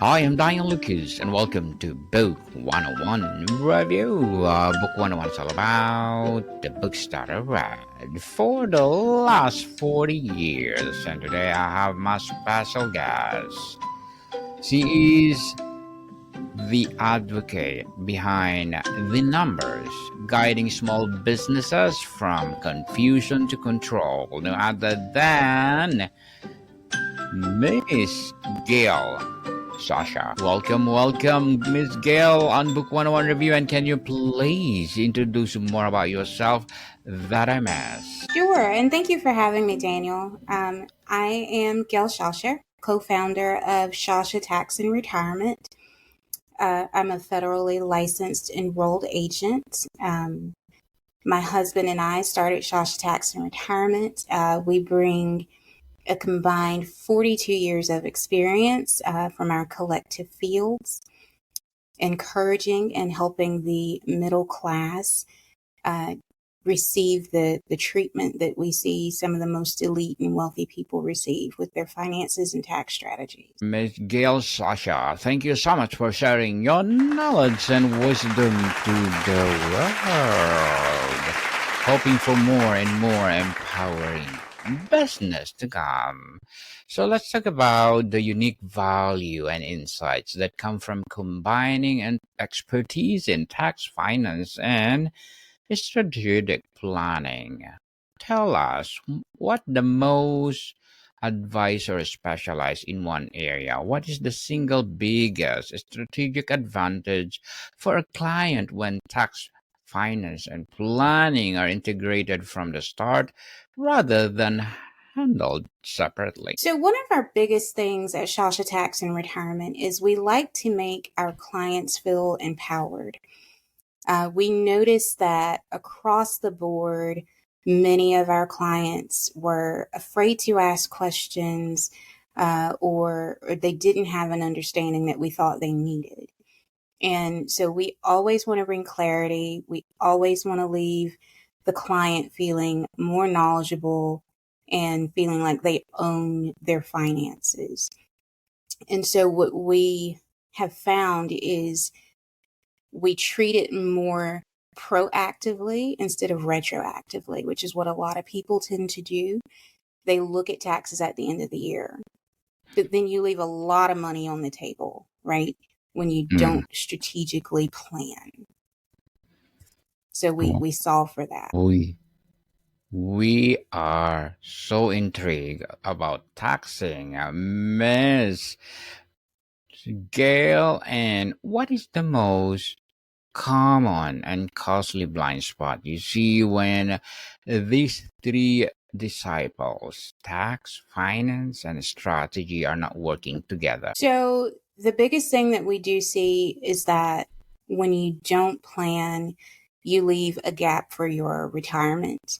I am Diane Lucas, and welcome to Book 101 Review. Book 101 is all about the books that I read for the last 40 years. And today I have my special guest. She is the advocate behind the numbers, guiding small businesses from confusion to control. No other than Miss Gale Sciascia. Welcome, Miss Gale on Book 101 Review. And can you please introduce more about yourself that I missed? Sure, and thank you for having me, Daniel. I am Gale Sciascia, co-founder of Shasha Tax Retirement. I'm a federally licensed enrolled agent. My husband and I started Shasha Tax Retirement. We bring a combined 42 years of experience from our collective fields, encouraging and helping the middle class receive the treatment that we see some of the most elite and wealthy people receive with their finances and tax strategies. Ms. Gale Sciascia, thank you so much for sharing your knowledge and wisdom to the world. Hoping for more and more empowering business to come. So let's talk about the unique value and insights that come from combining an expertise in tax finance and strategic planning. Tell us what the most advisors specialize in one area. What is the single biggest strategic advantage for a client when tax finance and planning are integrated from the start rather than handled separately? So one of our biggest things at Shasha Tax Retirement is we like to make our clients feel empowered. We noticed that across the board, many of our clients were afraid to ask questions or they didn't have an understanding that we thought they needed. And so we always want to bring clarity. We always want to leave the client feeling more knowledgeable and feeling like they own their finances. And so what we have found is we treat it more proactively instead of retroactively, which is what a lot of people tend to do. They look at taxes at the end of the year, but then you leave a lot of money on the table, right? When you don't strategically plan. So we solve for that. We are so intrigued about taxing, Miss Gale. And what is the most common and costly blind spot you see when these three disciples, tax, finance, and strategy, are not working together? So the biggest thing that we do see is that when you don't plan, you leave a gap for your retirement.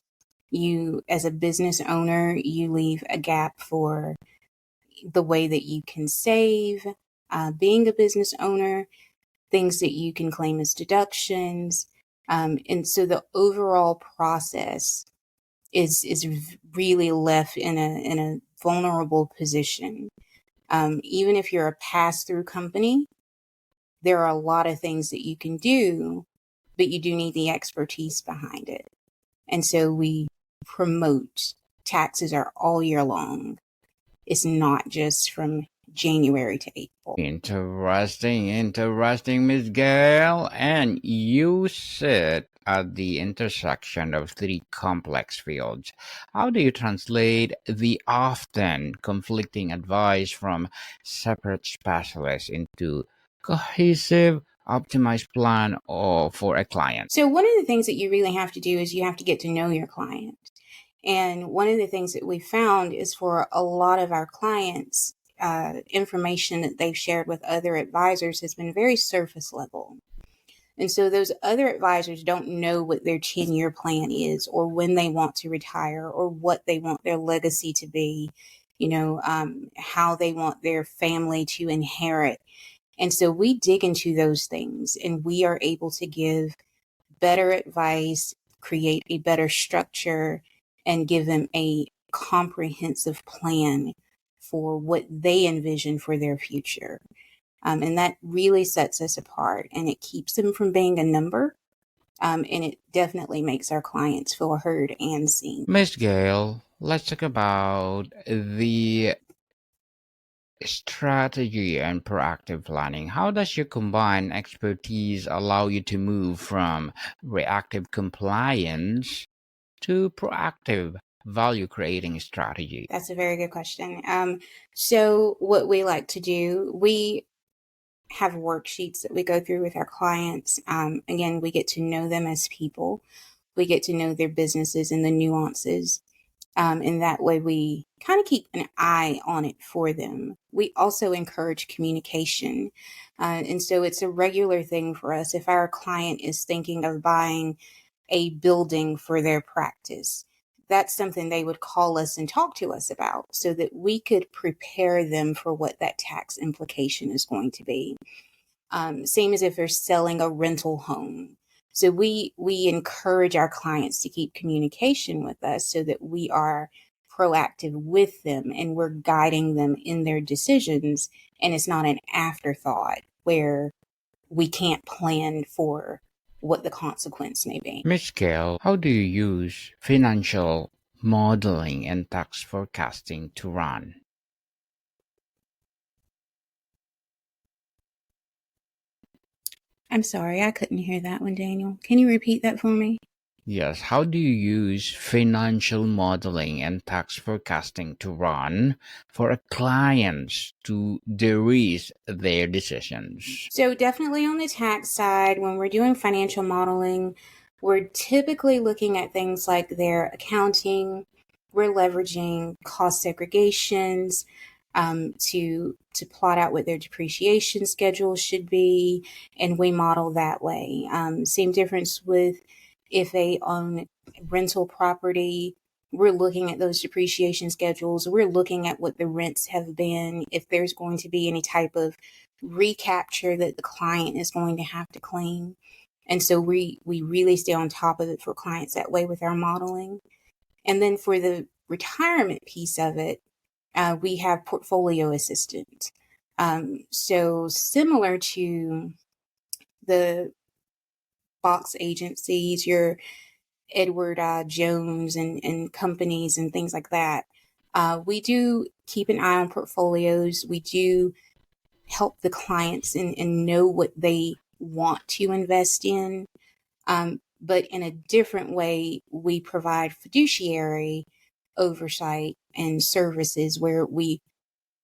You, as a business owner, you leave a gap for the way that you can save. Being a business owner, things that you can claim as deductions. And so the overall process is really left in a vulnerable position. Even if you're a pass-through company, there are a lot of things that you can do, but you do need the expertise behind it. And so we promote taxes are all year long. It's not just from January to April. Interesting, Miss Gale. And you sit at the intersection of three complex fields. How do you translate the often conflicting advice from separate specialists into cohesive, optimized plan for a client? So one of the things that you really have to do is you have to get to know your client. And one of the things that we found is for a lot of our clients, information that they've shared with other advisors has been very surface level. And so those other advisors don't know what their 10-year plan is or when they want to retire or what they want their legacy to be, how they want their family to inherit. And so we dig into those things and we are able to give better advice, create a better structure, and give them a comprehensive plan for what they envision for their future. And that really sets us apart, and it keeps them from being a number. And it definitely makes our clients feel heard and seen. Miss Gale, let's talk about the strategy and proactive planning. How does your combined expertise allow you to move from reactive compliance to proactive value creating strategy? That's a very good question. So what we like to do, we have worksheets that we go through with our clients. Again, we get to know them as people. We get to know their businesses and the nuances. And that way we kind of keep an eye on it for them. We also encourage communication. And so it's a regular thing for us. If our client is thinking of buying a building for their practice, that's something they would call us and talk to us about so that we could prepare them for what that tax implication is going to be. Same as if they're selling a rental home. So we encourage our clients to keep communication with us so that we are proactive with them and we're guiding them in their decisions, and it's not an afterthought where we can't plan for what the consequence may be. Miss Gale, how do you use financial modeling and tax forecasting to run? I'm sorry, I couldn't hear that one, Daniel. Can you repeat that for me? Yes, how do you use financial modeling and tax forecasting to run for clients to de-risk their decisions? So definitely on the tax side, when we're doing financial modeling, we're typically looking at things like their accounting. We're leveraging cost segregations to plot out what their depreciation schedule should be, and we model that way. Same difference with if they own rental property. We're looking at those depreciation schedules. We're looking at what the rents have been, if there's going to be any type of recapture that the client is going to have to claim. And so we really stay on top of it for clients that way with our modeling. And then for the retirement piece of it, we have portfolio assistance. So similar to the box agencies, your Edward Jones and companies and things like that, we do keep an eye on portfolios. We do help the clients and know what they want to invest in. But in a different way, we provide fiduciary oversight and services where we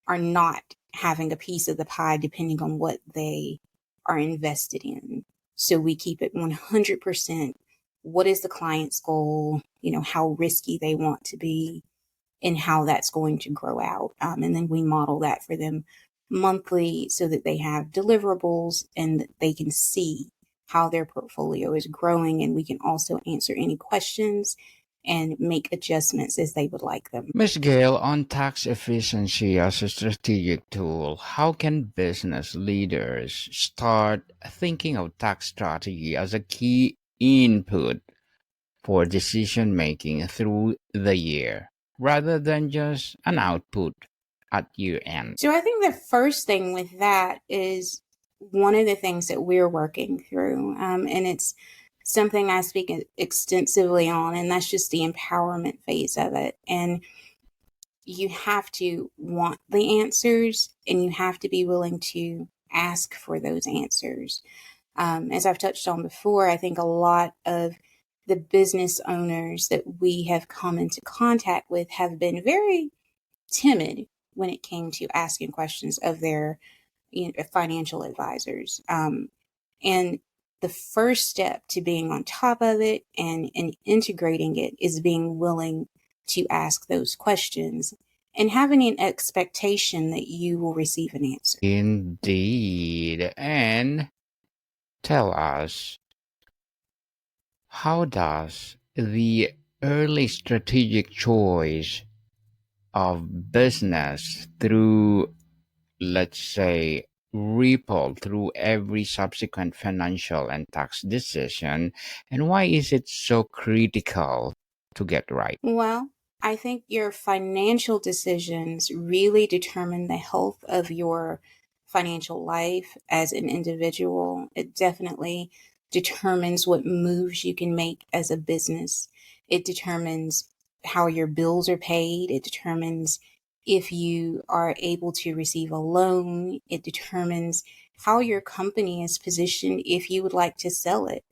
are not having a piece of the pie depending on what they are invested in. So we keep it 100%. What is the client's goal? How risky they want to be and how that's going to grow out. And then we model that for them monthly so that they have deliverables and they can see how their portfolio is growing. And we can also answer any questions and make adjustments as they would like them. Miss Gale, on tax efficiency as a strategic tool, how can business leaders start thinking of tax strategy as a key input for decision making through the year, rather than just an output at year end? So I think the first thing with that is one of the things that we're working through, and it's something I speak extensively on, and that's just the empowerment phase of it. And you have to want the answers, and you have to be willing to ask for those answers. As I've touched on before, I think a lot of the business owners that we have come into contact with have been very timid when it came to asking questions of their financial advisors. And the first step to being on top of it and integrating it is being willing to ask those questions and having an expectation that you will receive an answer. Indeed. And tell us, how does the early strategic choice of business through, let's say, ripple through every subsequent financial and tax decision, and why is it so critical to get right? Well, I think your financial decisions really determine the health of your financial life as an individual. It definitely determines what moves you can make as a business. It determines how your bills are paid. It determines if you are able to receive a loan. It determines how your company is positioned if you would like to sell it,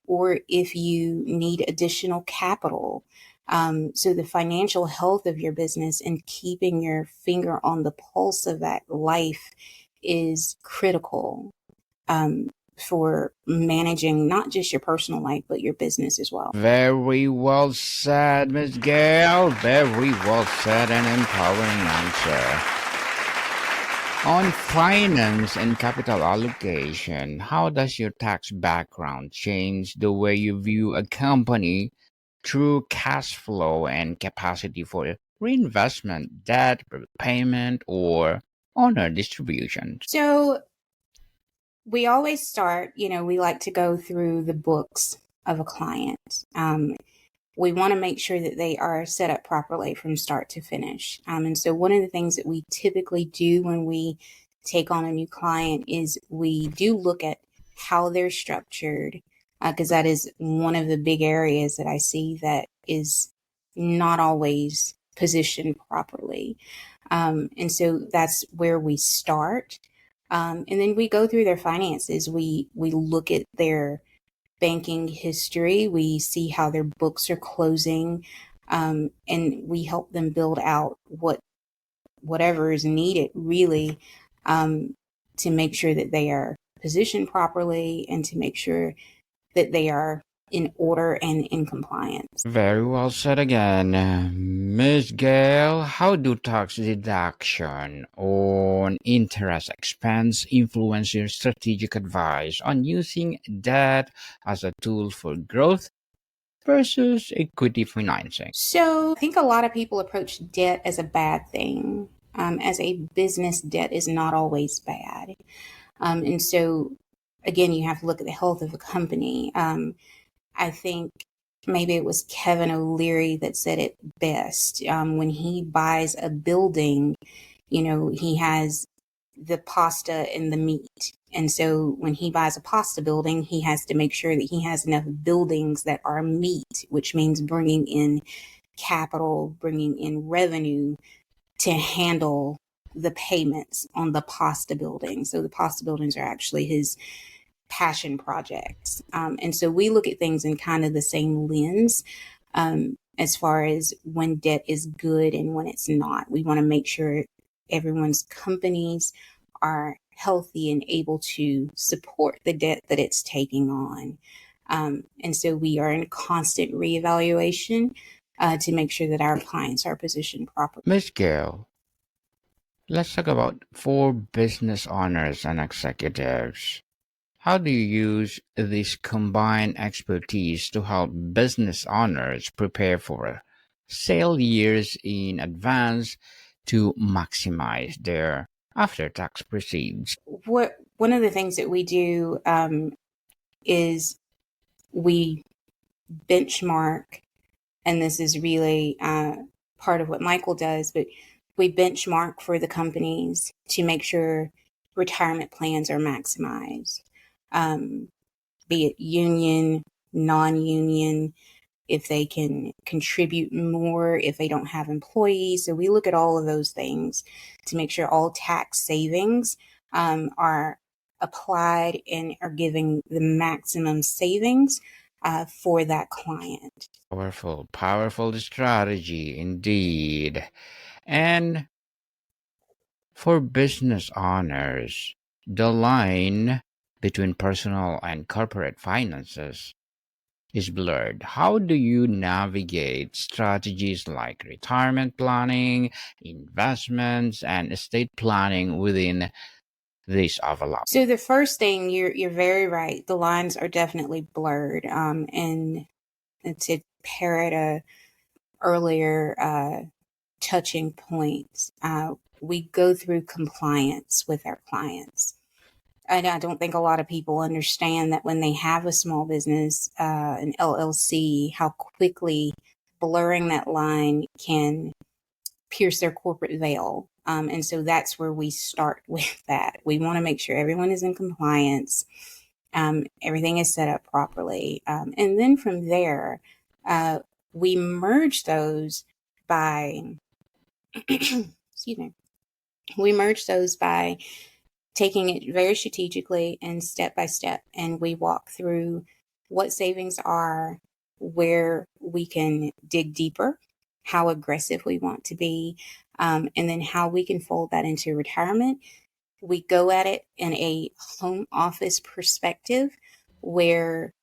or if you need additional capital. So the financial health of your business and keeping your finger on the pulse of that life is critical, for managing not just your personal life, but your business as well. Very well said, Miss Gale. Very well said and empowering answer. On finance and capital allocation, how does your tax background change the way you view a company through cash flow and capacity for reinvestment, debt repayment, or owner distributions? So we always start, we like to go through the books of a client. We want to make sure that they are set up properly from start to finish. And so one of the things that we typically do when we take on a new client is we do look at how they're structured, because that is one of the big areas that I see that is not always positioned properly. And so that's where we start. And then we go through their finances. We look at their banking history. We see how their books are closing, and we help them build out whatever is needed, really, to make sure that they are positioned properly and to make sure that they are in order and in compliance. Very well said again. Miss Gale, how do tax deduction on interest expense influence your strategic advice on using debt as a tool for growth versus equity financing? So I think a lot of people approach debt as a bad thing. As a business, debt is not always bad. And so, again, you have to look at the health of a company. I think maybe it was Kevin O'Leary that said it best. When he buys a building, he has the pasta and the meat. And so when he buys a pasta building, he has to make sure that he has enough buildings that are meat, which means bringing in capital, bringing in revenue to handle the payments on the pasta building. So the pasta buildings are actually his passion projects. And so we look at things in kind of the same lens, as far as when debt is good and when it's not. We want to make sure everyone's companies are healthy and able to support the debt that it's taking on. And so we are in constant reevaluation, to make sure that our clients are positioned properly. Miss Gale, let's talk about for business owners and executives. How do you use this combined expertise to help business owners prepare for sale years in advance to maximize their after tax proceeds? One of the things that we do, is we benchmark, and this is really part of what Michael does, but we benchmark for the companies to make sure retirement plans are maximized, be it union, non-union, if they can contribute more, if they don't have employees. So we look at all of those things to make sure all tax savings, are applied and are giving the maximum savings, for that client. Powerful, powerful strategy indeed. And for business owners, the line between personal and corporate finances is blurred. How do you navigate strategies like retirement planning, investments, and estate planning within this overlap? So the first thing, you're very right. The lines are definitely blurred. And to parrot a earlier touching point, we go through compliance with our clients. And I don't think a lot of people understand that when they have a small business, an LLC, how quickly blurring that line can pierce their corporate veil. And so that's where we start with that. We want to make sure everyone is in compliance. Everything is set up properly. And then from there, we merge those by, excuse me, we merge those by taking it very strategically and step by step. And we walk through what savings are, where we can dig deeper, how aggressive we want to be, and then how we can fold that into retirement. We go at it in a home office perspective where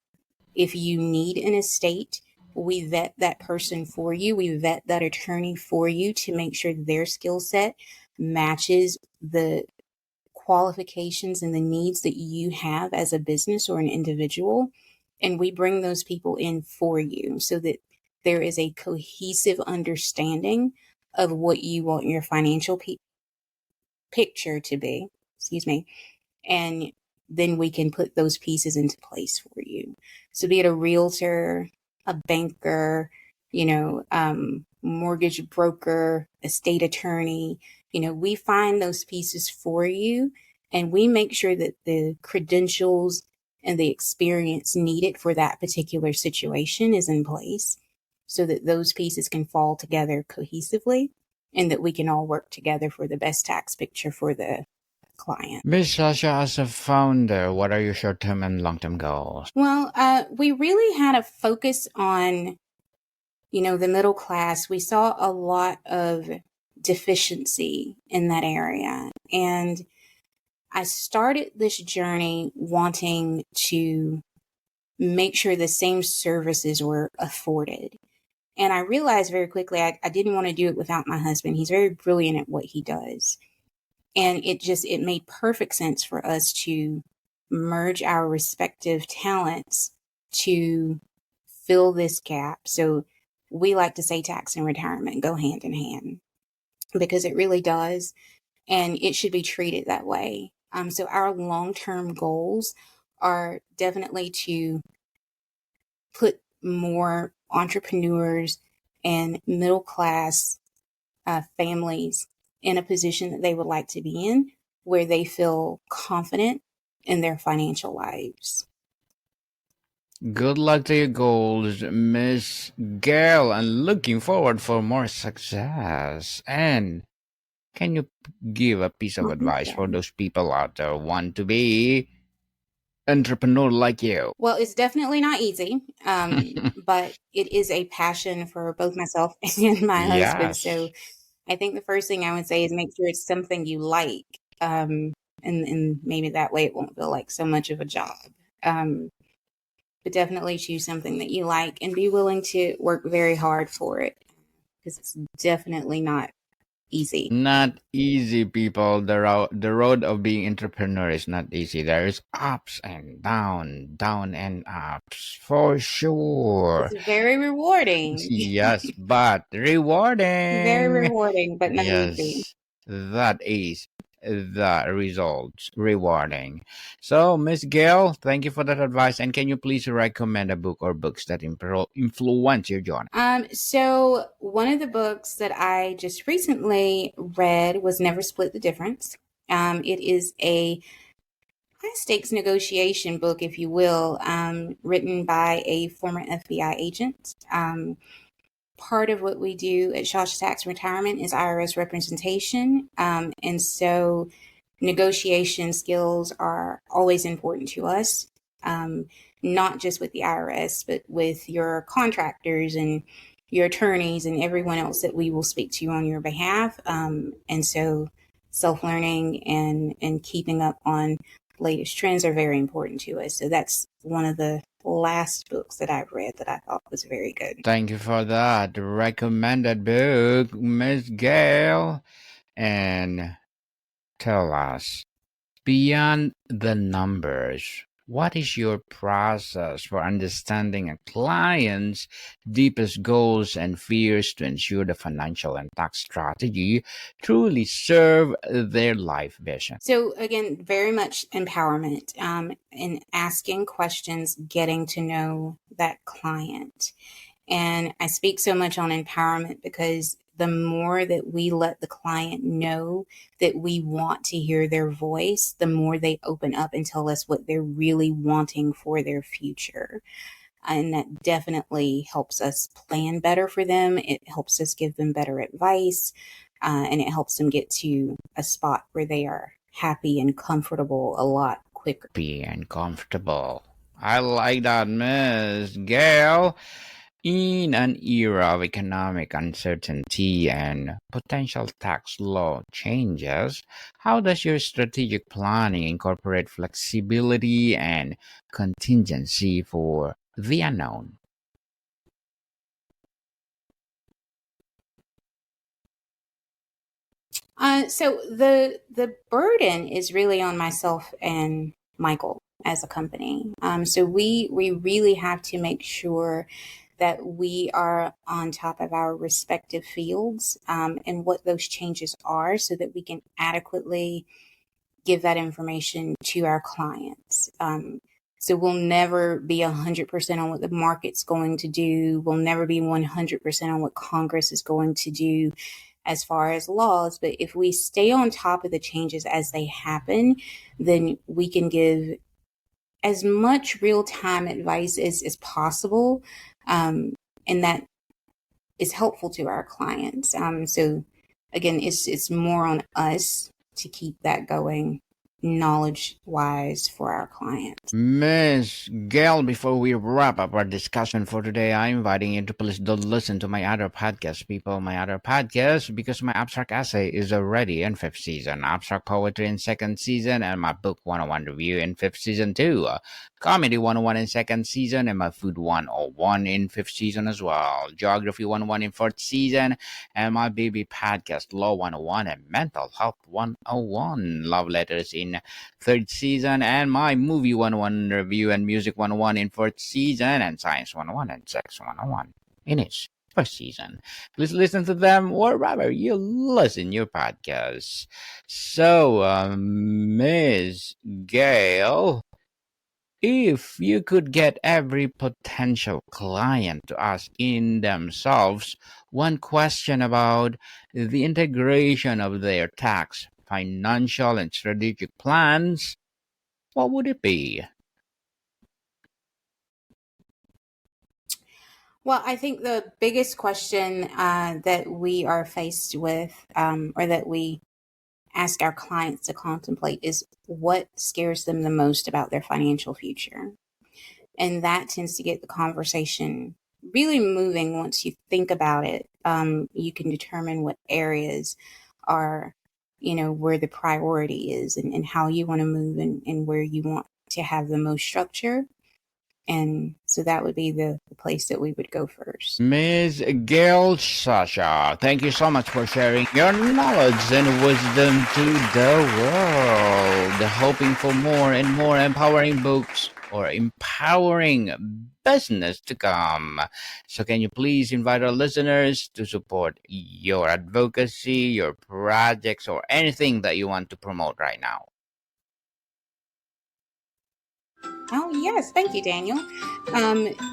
if you need an estate, we vet that person for you. We vet that attorney for you to make sure their skill set matches the qualifications and the needs that you have as a business or an individual. And we bring those people in for you so that there is a cohesive understanding of what you want your financial picture to be. Excuse me. And then we can put those pieces into place for you. So be it a realtor, a banker, mortgage broker, estate attorney, we find those pieces for you and we make sure that the credentials and the experience needed for that particular situation is in place so that those pieces can fall together cohesively and that we can all work together for the best tax picture for the client. Miss Shasha, as a founder, what are your short-term and long-term goals? Well, we really had a focus on, the middle class. We saw a lot of deficiency in that area. And I started this journey wanting to make sure the same services were afforded. And I realized very quickly I didn't want to do it without my husband. He's very brilliant at what he does. And it made perfect sense for us to merge our respective talents to fill this gap. So we like to say tax and retirement go hand in hand because it really does. And it should be treated that way. So our long-term goals are definitely to put more entrepreneurs and middle-class families in a position that they would like to be in, where they feel confident in their financial lives. Good luck to your goals, Miss Gale, and looking forward for more success. And can you give a piece of advice for those people out there who want to be entrepreneur like you? Well, it's definitely not easy, but it is a passion for both myself and my husband. So I think the first thing I would say is make sure it's something you like. And maybe that way it won't feel like so much of a job. But definitely choose something that you like and be willing to work very hard for it because it's definitely not easy. Not easy, people. The road of being entrepreneur is not easy. There is ups and down and ups for sure. It's very rewarding. Yes, but rewarding. Very rewarding, but not easy. Yes, that is the results rewarding. So, Miss Gail, thank you for that advice. And can you please recommend a book or books that influence your journey? So one of the books that I just recently read was Never Split the Difference. It is a high stakes negotiation book, if you will, written by a former FBI agent. Part of what we do at Shasha Tax Retirement is IRS representation. And so negotiation skills are always important to us, not just with the IRS, but with your contractors and your attorneys and everyone else that we will speak to on your behalf. And so self-learning and keeping up on latest trends are very important to us. So that's one of the last books that I've read that I thought was very good. Thank you for that recommended book, Miss Gail. And tell us, beyond the numbers, what is your process for understanding a client's deepest goals and fears to ensure the financial and tax strategy truly serve their life vision? So again, very much empowerment, in asking questions, getting to know that client. And I speak so much on empowerment because the more that we let the client know that we want to hear their voice, the more they open up and tell us what they're really wanting for their future. And that definitely helps us plan better for them. It helps us give them better advice, and it helps them get to a spot where they are happy and comfortable a lot quicker. Be and comfortable. I like that, Miss Gale. In an era of economic uncertainty and potential tax law changes, how does your strategic planning incorporate flexibility and contingency for the unknown? So the burden is really on myself and Michael as a company. So we really have to make sure that we are on top of our respective fields, and what those changes are, so that we can adequately give that information to our clients. So we'll never be 100% on what the market's going to do. We'll never be 100% on what Congress is going to do as far as laws. But if we stay on top of the changes as they happen, then we can give as much real-time advice as possible. And that is helpful to our clients. So again, it's more on us to keep that going knowledge-wise for our clients. Miss Gail, before we wrap up our discussion for today, I'm inviting you to please don't listen to my other podcast, people. My other podcast, because my abstract essay is already in 5th season, abstract poetry in 2nd season, and my book 101 review in 5th season too. Comedy 101 in 2nd season, and my food 101 in 5th season as well. Geography 101 in 4th season, and my baby podcast Law 101 and Mental Health 101. Love letters in 3rd season, and my movie 101 review and music 101 in 4th season, and science 101 and sex 101 in its 1st season. Please listen to them wherever you listen your podcasts. So, Miss Gail, if you could get every potential client to ask in themselves one question about the integration of their tax, financial, and strategic plans, what would it be? Well, I think the biggest question that we are faced with, or that we ask our clients to contemplate, is what scares them the most about their financial future. And that tends to get the conversation really moving. Once you think about it, you can determine what areas are, where the priority is, and how you want to move, and where you want to have the most structure. And so that would be the place that we would go first. Ms. Gale Sciascia, thank you so much for sharing your knowledge and wisdom to the world. Hoping for more and more empowering books or empowering business to come. So can you please invite our listeners to support your advocacy, your projects, or anything that you want to promote right now? Oh, yes. Thank you, Daniel.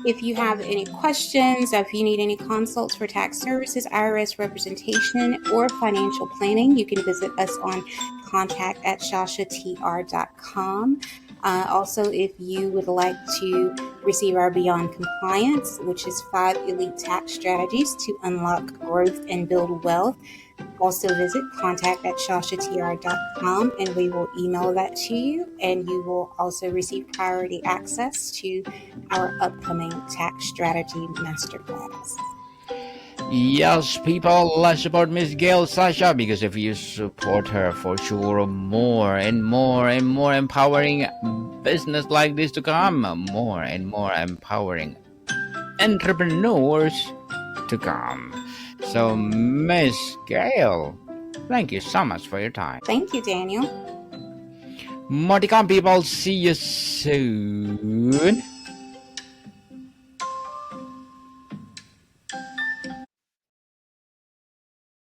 If you have any questions, if you need any consults for tax services, IRS representation, or financial planning, you can visit us on contact@shashatr.com. Also, if you would like to receive our Beyond Compliance, which is 5 elite tax strategies to unlock growth and build wealth, also visit contact@shashatr.com, and we will email that to you, and you will also receive priority access to our upcoming tax strategy masterclass. Yes, people, let's support Miss Gale Sciascia, because if you support her, for sure, more and more and more empowering business like this to come, more and more empowering entrepreneurs to come. So, Miss Gale, thank you so much for your time. Thank you, Daniel. More to come, people. See you soon.